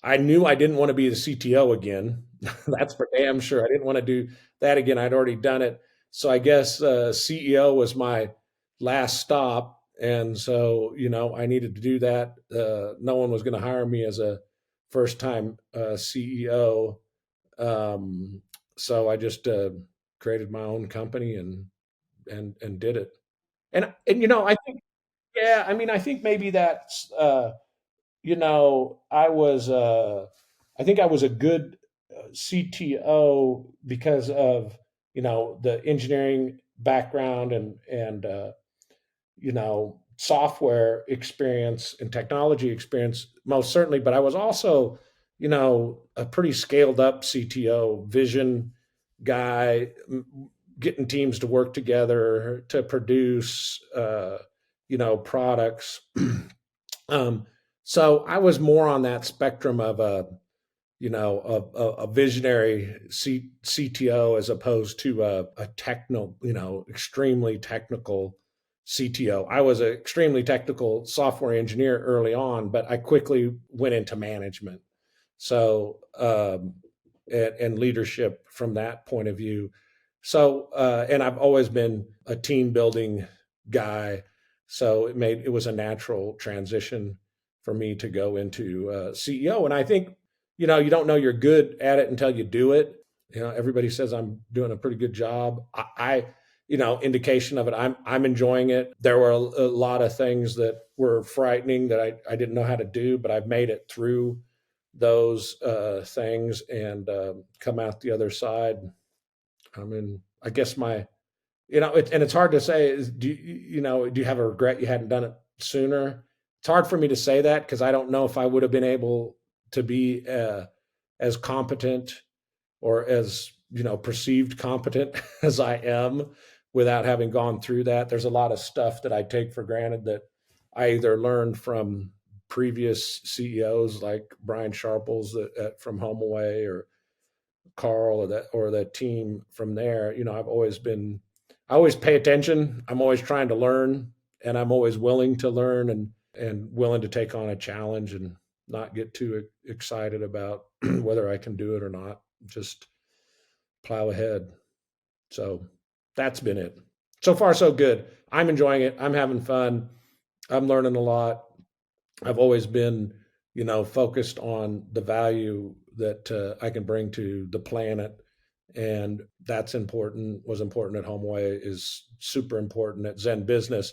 I knew I didn't want to be the CTO again. That's for damn sure. I didn't want to do that again. I'd already done it. So I guess CEO was my last stop. And so, I needed to do that. No one was going to hire me as a first time CEO. So I just created my own company and did it. I think, yeah, I mean, I think maybe that's, I think I was a good CTO because of, the engineering background and software experience and technology experience, most certainly. But I was also, a pretty scaled up CTO vision guy, getting teams to work together to produce, products. um, so I was more on that spectrum of a visionary CTO as opposed to a techno, extremely technical CTO. I was an extremely technical software engineer early on, but I quickly went into management. So, and leadership from that point of view. So, and I've always been a team building guy. So it was a natural transition for me to go into CEO. And I think, you don't know you're good at it until you do it. Everybody says I'm doing a pretty good job. Indication of it. I'm enjoying it. There were a lot of things that were frightening that I didn't know how to do, but I've made it through those things and come out the other side. I mean, I guess and it's hard to say. Do you have a regret you hadn't done it sooner? It's hard for me to say that because I don't know if I would have been able to be as competent or as perceived competent as I am without having gone through that. There's a lot of stuff that I take for granted that I either learned from previous CEOs like Brian Sharples from HomeAway or Carl or that team from there. I always pay attention. I'm always trying to learn, and I'm always willing to learn and willing to take on a challenge and not get too excited about whether I can do it or not. Just plow ahead. So that's been it. So far, so good. I'm enjoying it. I'm having fun. I'm learning a lot. I've always been, focused on the value that I can bring to the planet, and that's important. Was important at HomeAway, is super important at ZenBusiness.